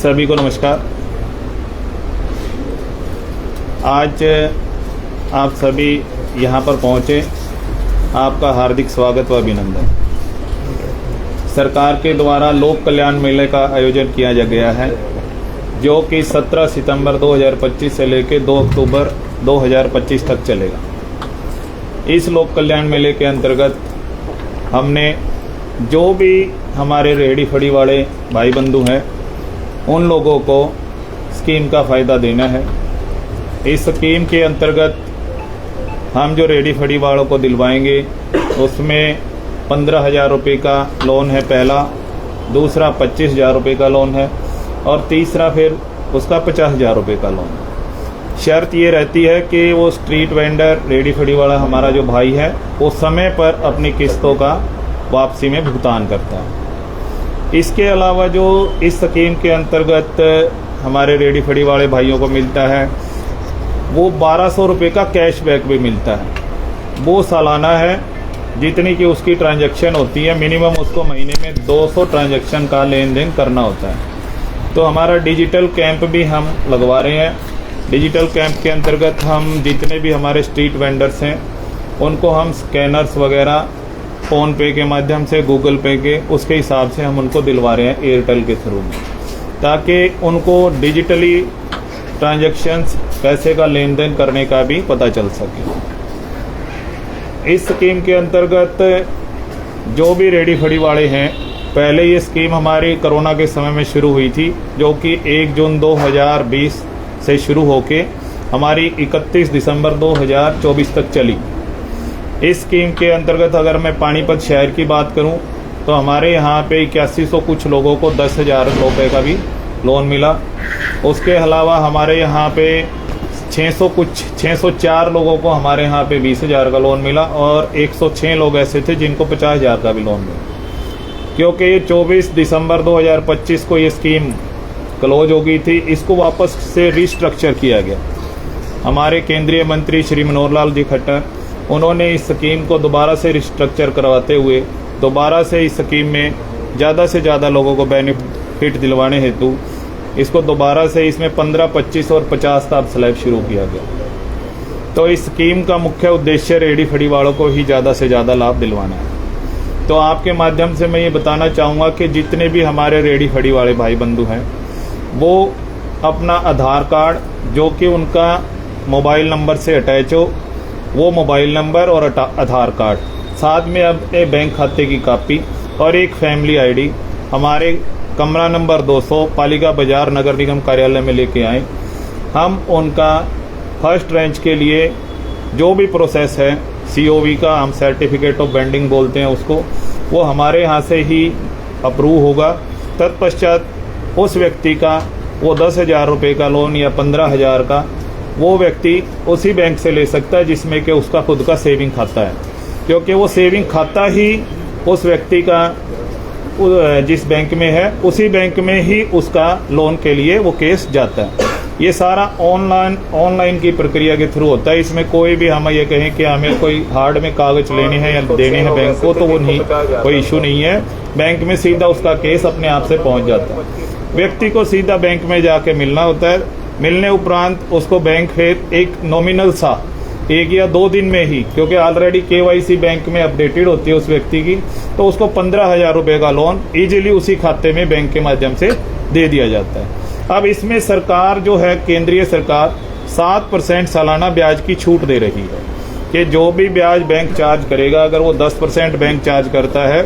सभी को नमस्कार। आज आप सभी यहाँ पर पहुँचे, आपका हार्दिक स्वागत व अभिनंदन। सरकार के द्वारा लोक कल्याण मेले का आयोजन किया गया है, जो कि 17 सितंबर 2025 से लेकर 2 अक्टूबर 2025 तक चलेगा। इस लोक कल्याण मेले के अंतर्गत हमने जो भी हमारे रेहड़ी फड़ी वाले भाई बंधु हैं, उन लोगों को स्कीम का फ़ायदा देना है। इस स्कीम के अंतर्गत हम जो रेहड़ी फड़ी वालों को दिलवाएंगे, उसमें 15,000 रुपये का लोन है पहला, दूसरा 25,000 रुपये का लोन है और तीसरा फिर उसका 50,000 रुपये का लोन है। शर्त ये रहती है कि वो स्ट्रीट वेंडर रेहड़ी फड़ी वाला हमारा जो भाई है, वो समय पर अपनी किस्तों का वापसी में भुगतान करता है। इसके अलावा जो इस स्कीम के अंतर्गत हमारे रेहड़ी फड़ी वाले भाइयों को मिलता है, वो 1200 रुपये का कैशबैक भी मिलता है। वो सालाना है, जितनी कि उसकी ट्रांजैक्शन होती है, मिनिमम उसको महीने में 200 ट्रांजैक्शन का लेन देन करना होता है। तो हमारा डिजिटल कैंप भी हम लगवा रहे हैं। डिजिटल कैंप के अंतर्गत हम जितने भी हमारे स्ट्रीट वेंडर्स हैं, उनको हम स्कैनर्स वगैरह फ़ोन पे के माध्यम से, गूगल पे के, उसके हिसाब से हम उनको दिलवा रहे हैं एयरटेल के थ्रू में, ताकि उनको डिजिटली ट्रांजैक्शंस पैसे का लेन देन करने का भी पता चल सके। इस स्कीम के अंतर्गत जो भी रेहड़ी फड़ी वाले हैं, पहले ये स्कीम हमारी कोरोना के समय में शुरू हुई थी, जो कि 1 जून 2020 से शुरू होके हमारी 31 दिसंबर 2024 तक चली। इस स्कीम के अंतर्गत अगर मैं पानीपत शहर की बात करूं, तो हमारे यहाँ पे 8100 कुछ लोगों को 10,000 रुपये का भी लोन मिला। उसके अलावा हमारे यहाँ पे 604 लोगों को हमारे यहाँ पे 20,000 का लोन मिला और 106 लोग ऐसे थे जिनको 50,000 का भी लोन मिला। क्योंकि ये 24 दिसंबर 2025 को ये स्कीम क्लोज हो गई थी, इसको वापस से रिस्ट्रक्चर किया गया। हमारे केंद्रीय मंत्री श्री मनोहर लाल जी खट्टर, उन्होंने इस स्कीम को दोबारा से रिस्ट्रक्चर करवाते हुए दोबारा से इस स्कीम में ज़्यादा से ज़्यादा लोगों को बेनिफिट दिलवाने हेतु इसको दोबारा से इसमें 15, 25 और 50 का स्लैब शुरू किया गया। तो इस स्कीम का मुख्य उद्देश्य रेहड़ी फड़ी वालों को ही ज़्यादा से ज़्यादा लाभ दिलवाना है। तो आपके माध्यम से मैं ये बताना चाहूँगा कि जितने भी हमारे रेहड़ी फड़ी वाले भाई बंधु हैं, वो अपना आधार कार्ड, जो कि उनका मोबाइल नंबर से अटैच हो, वो मोबाइल नंबर और आधार कार्ड, साथ में अपने बैंक खाते की कॉपी और एक फैमिली आईडी हमारे कमरा नंबर 200 पालिका बाजार नगर निगम कार्यालय में लेके आएँ। हम उनका फर्स्ट रेंज के लिए जो भी प्रोसेस है, COV का, हम सर्टिफिकेट ऑफ वेंडिंग बोलते हैं उसको, वो हमारे यहाँ से ही अप्रूव होगा। तत्पश्चात उस व्यक्ति का वो 10,000 रुपये का लोन या 15,000 का वो व्यक्ति उसी बैंक से ले सकता है जिसमें कि उसका खुद का सेविंग खाता है, क्योंकि वो सेविंग खाता ही उस व्यक्ति का जिस बैंक में है, उसी बैंक में ही उसका लोन के लिए वो केस जाता है। ये सारा ऑनलाइन की प्रक्रिया के थ्रू होता है। इसमें कोई भी हम ये कहें कि हमें कोई हार्ड में कागज लेने हैं या देने हैं बैंक को, तो वो नहीं, कोई इशू नहीं है। बैंक में सीधा उसका केस अपने आप से पहुंच जाता है। व्यक्ति को सीधा बैंक में जाके मिलना होता है। मिलने उपरांत उसको बैंक फिर एक नॉमिनल सा 1 या 2 दिन में ही, क्योंकि ऑलरेडी KYC बैंक में अपडेटेड होती है उस व्यक्ति की, तो उसको 15,000 रुपये का लोन इजीली उसी खाते में बैंक के माध्यम से दे दिया जाता है। अब इसमें सरकार जो है, केंद्रीय सरकार 7% सालाना ब्याज की छूट दे रही है कि जो भी ब्याज बैंक चार्ज करेगा, अगर वो 10% बैंक चार्ज करता है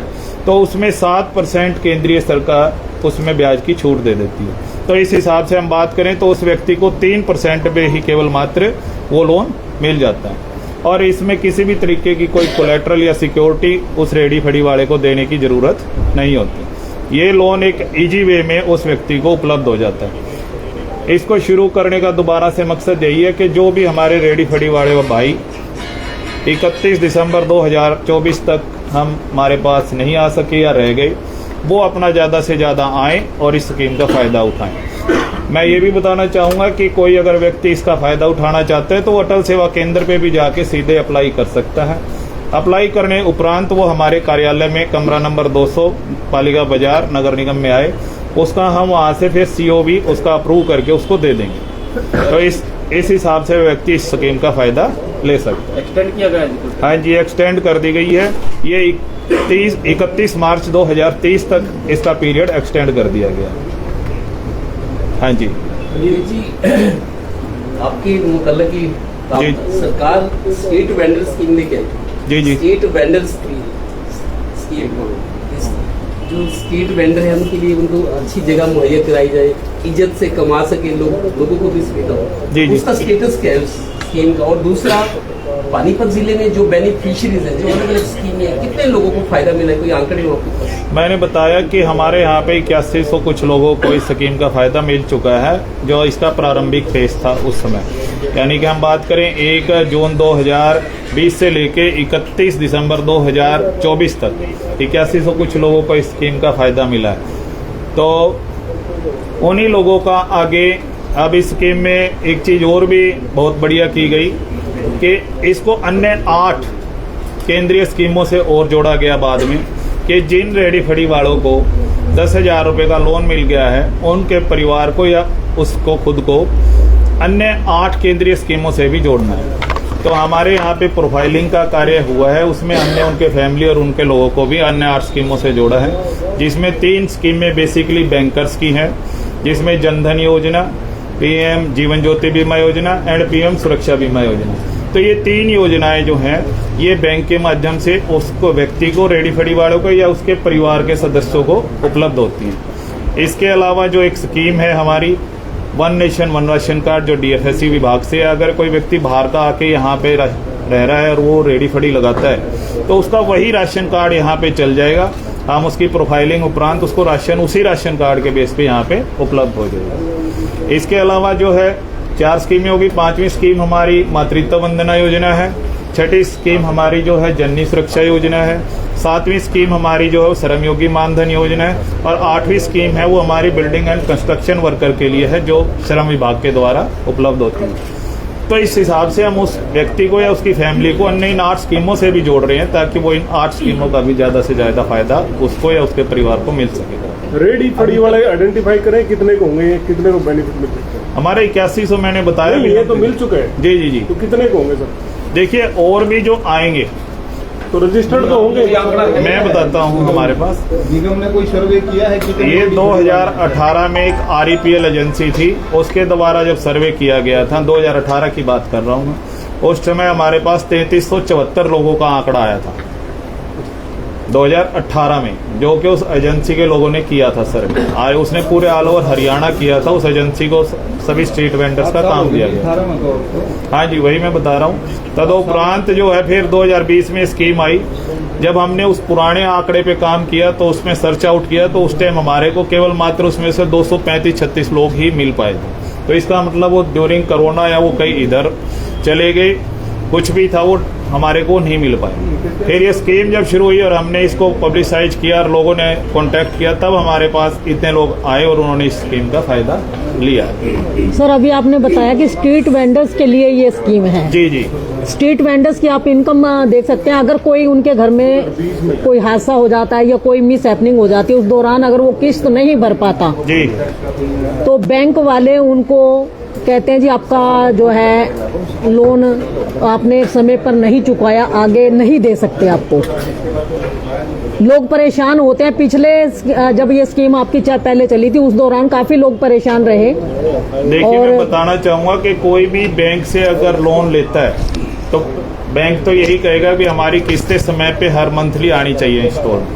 तो उसमें 7% केंद्रीय सरकार उसमें ब्याज की छूट दे देती है। तो इस हिसाब से हम बात करें तो उस व्यक्ति को 3% पे ही केवल मात्र वो लोन मिल जाता है और इसमें किसी भी तरीके की कोई कोलेटरल या सिक्योरिटी उस रेहड़ी फड़ी वाले को देने की ज़रूरत नहीं होती। ये लोन एक इजी वे में उस व्यक्ति को उपलब्ध हो जाता है। इसको शुरू करने का दोबारा से मकसद यही है कि जो भी हमारे रेहड़ी फड़ी वाले भाई 31 दिसंबर 2024 तक हमारे पास नहीं आ सके या रह गए, वो अपना ज़्यादा से ज़्यादा आएँ और इस स्कीम का फ़ायदा उठाएं। मैं ये भी बताना चाहूँगा कि कोई अगर व्यक्ति इसका फ़ायदा उठाना चाहता है तो वो अटल सेवा केंद्र पे भी जाके सीधे अप्लाई कर सकता है। अप्लाई करने उपरांत वो हमारे कार्यालय में कमरा नंबर 200 पालिका बाजार नगर निगम में आए, उसका हम वहाँ से फिर COB उसका अप्रूव करके उसको दे देंगे। तो इस हिसाब से व्यक्ति इस स्कीम का फ़ायदा ले सकता है। एक्सटेंड किया गया है? हाँ जी, एक्सटेंड कर दी गई है। ये 31 मार्च 2023 तक इसका पीरियड एक्सटेंड कर दिया गया। हाँ जी जी, आपकी मुतल्लिक़ की जी। सरकार स्ट्रीट वेंडर स्कीम लेके आई। जी स्ट्रीट वेंडर स्कीम जो स्ट्रीट वेंडर है उनके लिए उनको अच्छी जगह मुहैया कराई जाए, इज्जत से कमा सके लोगों को भी सुविधा हो। जी। उसका स्टेटस क्या है उस स्कीम का? और दूसरा, पानीपत जिले में जो बेनिफिशियरीज हैं, जो अलग अलग स्कीम है, कितने लोगों को फायदा मिला है? कोई आंकड़े हो आपके पास? मैंने बताया कि हमारे यहाँ पे 8100 कुछ लोगों को इस स्कीम का फ़ायदा मिल चुका है, जो इसका प्रारंभिक फेज था उस समय। यानी कि हम बात करें 1 जून 2020 से लेके 31 दिसंबर 2024 तक 8100 कुछ लोगों को इस स्कीम का फ़ायदा मिला है। तो उन्हीं लोगों का आगे अब इस स्कीम में एक चीज़ और भी बहुत बढ़िया की गई कि इसको अन्य 8 केंद्रीय स्कीमों से और जोड़ा गया बाद में, कि जिन रेडी फड़ी वालों को 10,000 रुपये का लोन मिल गया है, उनके परिवार को या उसको खुद को अन्य 8 केंद्रीय स्कीमों से भी जोड़ना है। तो हमारे यहाँ पे प्रोफाइलिंग का कार्य हुआ है, उसमें हमने उनके फैमिली और उनके लोगों को भी अन्य 8 स्कीमों से जोड़ा है, जिसमें 3 स्कीमें बेसिकली बैंकर्स की हैं, जिसमें जनधन योजना, PM जीवन ज्योति बीमा योजना एंड PM सुरक्षा बीमा योजना। तो ये 3 योजनाएं जो हैं, ये बैंक के माध्यम से उसको व्यक्ति को, रेडी फड़ी वालों को या उसके परिवार के सदस्यों को उपलब्ध होती हैं। इसके अलावा जो एक स्कीम है हमारी one nation one ration card, जो DFSC विभाग से, अगर कोई व्यक्ति बाहर का आके यहाँ पे रह रहा है और वो रेडी फड़ी लगाता है, तो उसका वही राशन कार्ड यहाँ पे चल जाएगा। हम उसकी प्रोफाइलिंग उपरांत उसको राशन उसी राशन कार्ड के बेस पे यहाँ पे उपलब्ध हो जाएगा। इसके अलावा जो है 4 स्कीमें होगी। 5वीं स्कीम हमारी मातृत्व वंदना योजना है। 6ठी स्कीम हमारी जो है जननी सुरक्षा योजना है। 7वीं स्कीम हमारी जो है श्रमयोगी मानधन योजना है। और 8वीं स्कीम है वो हमारी बिल्डिंग एंड कंस्ट्रक्शन वर्कर के लिए है, जो श्रम विभाग के द्वारा उपलब्ध होती है। तो इस हिसाब से हम उस व्यक्ति को या उसकी फैमिली को अन्य इन 8 स्कीमों से भी जोड़ रहे हैं, ताकि वो इन 8 स्कीमों का भी ज़्यादा से ज़्यादा फायदा उसको या उसके परिवार को मिल सके। रेडी फड़ी वाले आइडेंटिफाई करें कितने को होंगे, कितने को बेनिफिट मिल सकता है? हमारे 8100 मैंने बताया, ये तो मिल चुका है। जी जी जी। तो कितने को होंगे सर? देखिए और भी जो आएंगे तो रजिस्टर्ड तो होंगे। मैं बताता हूँ, हमारे पास निगम ने कोई सर्वे किया है? ये 2018 में एक REPL एजेंसी थी, उसके द्वारा जब सर्वे किया गया था, 2018 की बात कर रहा हूँ मैं, उस समय हमारे पास 3374 लोगों का आंकड़ा आया था 2018 में, जो कि उस एजेंसी के लोगों ने किया था सर्वे। उसने पूरे ऑल ओवर हरियाणा किया था, उस एजेंसी को सभी स्ट्रीट वेंडर्स का काम दिया गया। हाँ जी, वही मैं बता रहा हूँ। तदुपरांत जो है फिर 2020 में स्कीम आई, जब हमने उस पुराने आंकड़े पे काम किया तो उसमें सर्च आउट किया, तो उस टाइम हमारे को केवल मात्र उसमें से 235-36 लोग ही मिल पाए थे। तो इसका मतलब वो ड्यूरिंग कोरोना या वो कहीं इधर चले गए, कुछ भी था वो हमारे को नहीं मिल पाए। फिर ये स्कीम जब शुरू हुई और हमने इसको पब्लिसाइज किया और लोगों ने कांटेक्ट किया, तब हमारे पास इतने लोग आए और उन्होंने इस स्कीम का फायदा लिया। सर, अभी आपने बताया कि स्ट्रीट वेंडर्स के लिए ये स्कीम है। जी जी। स्ट्रीट वेंडर्स की आप इनकम देख सकते हैं। अगर कोई उनके घर में कोई हादसा हो जाता है या कोई मिस हैपनिंग हो जाती है, उस दौरान अगर वो किस्त नहीं भर पाता जी, तो बैंक वाले उनको कहते हैं जी आपका जो है लोन आपने समय पर नहीं चुकाया, आगे नहीं दे सकते आपको। लोग परेशान होते हैं। पिछले जब ये स्कीम आपकी पहले चली थी, उस दौरान काफी लोग परेशान रहे। देखिए मैं बताना चाहूंगा कि कोई भी बैंक से अगर लोन लेता है तो बैंक तो यही कहेगा कि हमारी किस्तें समय पे हर मंथली आनी चाहिए इंस्टॉल।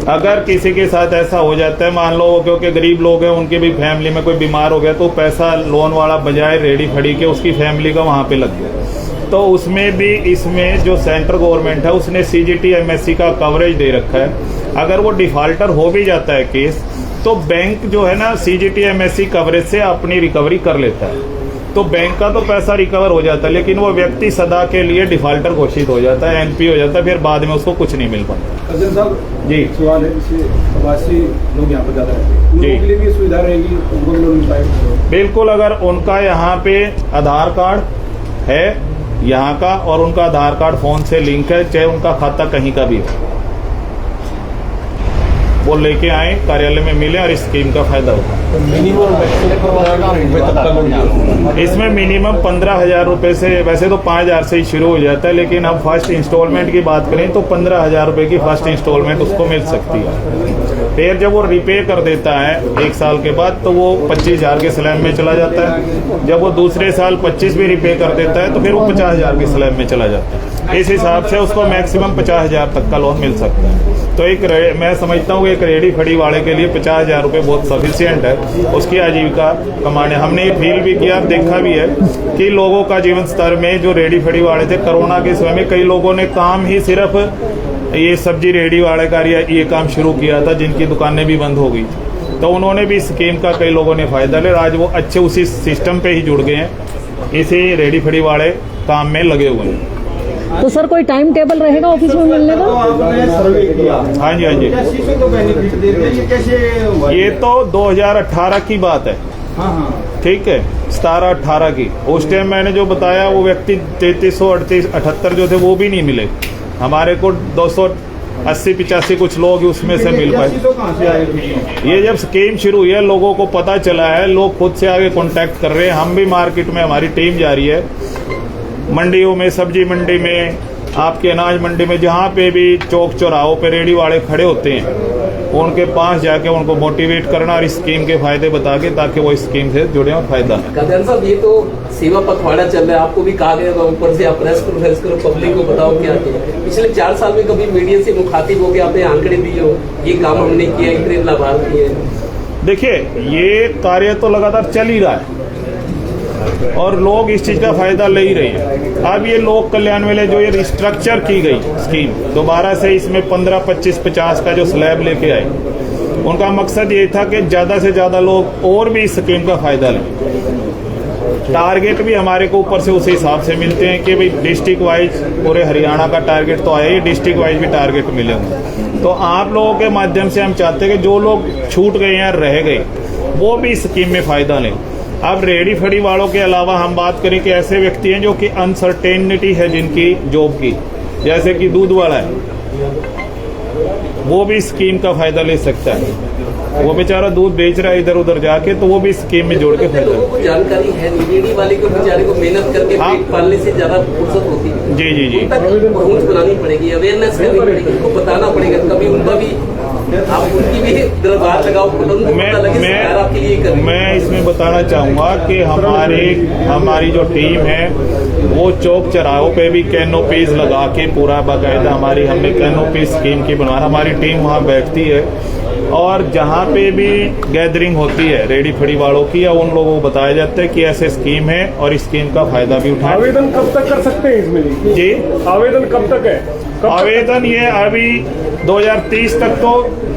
अगर किसी के साथ ऐसा हो जाता है, मान लो क्योंकि गरीब लोग हैं, उनके भी फैमिली में कोई बीमार हो गया, तो पैसा लोन वाला बजाय रेडी फड़ी के उसकी फैमिली का वहां पे लग गया, तो उसमें भी इसमें जो सेंट्रल गवर्नमेंट है उसने CGT MSC का कवरेज दे रखा है। अगर वो डिफॉल्टर हो भी जाता है केस, तो बैंक जो है ना CGT MSC कवरेज से अपनी रिकवरी कर लेता है, तो बैंक का तो पैसा रिकवर हो जाता है, लेकिन वो व्यक्ति सदा के लिए डिफॉल्टर घोषित हो जाता है, NP हो जाता है, फिर बाद में उसको कुछ नहीं मिल पाता। अर्जुन साहब जी, सवाल है, जैसे प्रवासी लोग यहाँ पर ज्यादा रहते हैं, उन जी। लोगों के लिए भी सुविधा रहेगी, उनको भी लोन मिल पाएगा? बिल्कुल, अगर उनका यहाँ पे आधार कार्ड है यहाँ का और उनका आधार कार्ड फोन से लिंक है, चाहे उनका खाता कहीं का भी हो, वो लेके आए, कार्यालय में मिले और इस स्कीम का फायदा हो। इसमें मिनिमम 15,000 रुपए से, वैसे तो 5,000 से ही शुरू हो जाता है, लेकिन अब फर्स्ट इंस्टॉलमेंट की बात करें तो 15,000 रुपए की फर्स्ट इंस्टॉलमेंट उसको मिल सकती है। फिर जब वो रिपे कर देता है 1 साल के बाद तो वो 25,000 के स्लैब में चला जाता है। जब वो दूसरे साल 25 भी रिपे कर देता है तो फिर वो 50,000 के स्लैब में चला जाता है। इस हिसाब से उसको मैक्सिमम 50,000 तक का लोन मिल सकता है। तो मैं समझता हूँ एक रेडी फड़ी वाले के लिए 50,000 रुपये बहुत सफिशिएंट है उसकी आजीविका कमाने। हमने ये फील भी किया, देखा भी है कि लोगों का जीवन स्तर में जो रेडी फड़ी वाले थे, कोरोना के समय में कई लोगों ने काम ही सिर्फ ये सब्जी रेडी वाले का ये काम शुरू किया था, जिनकी दुकानें भी बंद हो गई, तो उन्होंने भी स्कीम का कई लोगों ने फायदा लिया। आज वो अच्छे उसी सिस्टम पे ही जुड़ गए हैं, इसी रेडी फड़ी वाले काम में लगे हुए हैं। तो सर कोई टाइम टेबल रहेगा ऑफिस में मिलने का? हाँ जी, हाँ जी। ये तो 2018 की बात है, ठीक है, 17-18 की। उस टाइम मैंने जो बताया वो व्यक्ति 3338 जो थे वो भी नहीं मिले हमारे को, 280-85 कुछ लोग उसमें से मिल पाए। ये जब स्कीम शुरू हुई है लोगों को पता चला है, लोग खुद से आगे कांटेक्ट कर रहे हैं। हम भी मार्केट में, हमारी टीम जा रही है मंडियों में, सब्जी मंडी में, आपके अनाज मंडी में, जहाँ पे भी चौक चौराहों पे रेडी वाले खड़े होते हैं उनके पास जाके उनको मोटिवेट करना और इस स्कीम के फायदे बता के, ताकि वो इस स्कीम से जुड़े और फायदा है। कल्याण साहब, ये तो सेवा पखवाड़ा चल रहा है, आपको भी कहा गया ऊपर से आप प्रेस करो, पब्लिक को बताओ क्या किया। पिछले 4 साल में कभी मीडिया से मुखातिब होकर आपने आंकड़े दिए हो, ये काम हमने किया, इतने लाभार्थी है? देखिए, ये कार्य तो लगातार चल ही रहा है और लोग इस चीज का फायदा ले ही रहे हैं। अब ये लोक कल्याण वाले जो ये रिस्ट्रक्चर की गई स्कीम, दोबारा से इसमें 15, 25, 50 का जो स्लैब लेके आए, उनका मकसद ये था कि ज्यादा से ज्यादा लोग और भी इस स्कीम का फायदा लें। टारगेट भी हमारे को ऊपर से उसी हिसाब से मिलते हैं कि भाई डिस्ट्रिक्ट वाइज पूरे हरियाणा का टारगेट तो आया ही, डिस्ट्रिक्ट वाइज भी टारगेट मिले होंगे। तो आप लोगों के माध्यम से हम चाहते हैं कि जो लोग छूट गए हैं, रह गए, वो भी इस स्कीम में फायदा लें। अब रेडी फड़ी वालों के अलावा हम बात करें कि ऐसे व्यक्ति हैं जो कि अनसर्टेनिटी है जिनकी जॉब की, जैसे कि दूध वाला है, वो भी स्कीम का फायदा ले सकता है। वो बेचारा दूध बेच रहा है इधर उधर जाके, तो वो भी स्कीम में जोड़ के फायदा। लोगों को जानकारी है नहीं, रेडी वाले को बेचारे को मेहनत करके पेट पालने से ज्यादा फुर्सत होती है। जी जी जी, उन तक पहुंच बनानी पड़ेगी, अवेयरनेस करनी पड़ेगी, उनको बताना पड़ेगा। कभी उनका भी आप उनकी भी दरबार लगाओ, मैं इसमें बताना चाहूँगा कि हमारी जो टीम है वो चौक चौराहों पे भी कैनोपीज लगा के पूरा बाकायदा हमने कैनोपी स्कीम की बनवा, हमारी टीम वहाँ बैठती है और जहाँ पे भी गैदरिंग होती है रेडी फड़ी वालों की, या उन लोगों को बताया जाता है कि ऐसे स्कीम है और इस स्कीम का फायदा भी उठाएं। आवेदन कब तक कर सकते हैं इसमें जी? आवेदन कब तक है? आवेदन ये अभी 2030 तक तो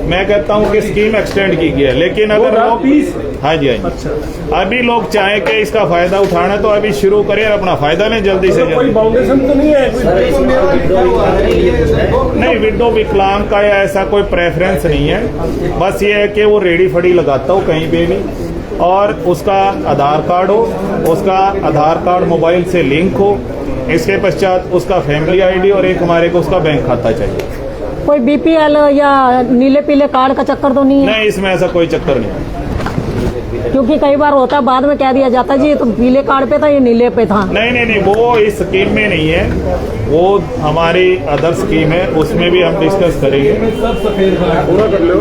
मैं कहता हूँ कि स्कीम एक्सटेंड की गई है, लेकिन अगर लोग, हाँ जी, हाँ जी, अच्छा, अभी लोग चाहें कि इसका फायदा उठाना तो अभी शुरू करें और अपना फायदा लें जल्दी से कोई जल्दी। बाउंडेशन तो नहीं है? नहीं, विडो विकलांग का या ऐसा कोई प्रेफरेंस नहीं है, बस ये है कि वो रेडी फड़ी लगाता हो कहीं पे भी और उसका आधार कार्ड हो, उसका आधार कार्ड मोबाइल से लिंक हो, इसके पश्चात उसका फैमिली आईडी और एक हमारे को उसका बैंक खाता चाहिए। कोई बीपीएल या नीले पीले कार्ड का चक्कर तो नहीं है? नहीं, इसमें ऐसा कोई चक्कर नहीं है, क्योंकि कई बार होता है बाद में कह दिया जाता है जी ये तो पीले कार्ड पे था, ये नीले पे था। नहीं, वो इस स्कीम में नहीं है, वो हमारी अदर स्कीम है, उसमें भी हम डिस्कस करेंगे। पूरा कर लो।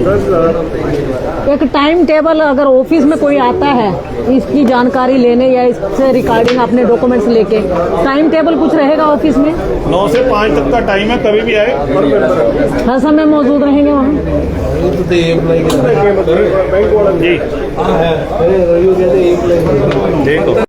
10,000 एक टाइम टेबल अगर ऑफिस में कोई आता है इसकी जानकारी लेने या इससे रिकॉर्डिंग अपने डॉक्यूमेंट्स लेके, टाइम टेबल कुछ रहेगा ऑफिस में? 9 से 5 तक का टाइम है, कभी भी आए, हर समय मौजूद रहेंगे वहाँ? बैंक वाला जी, देखो।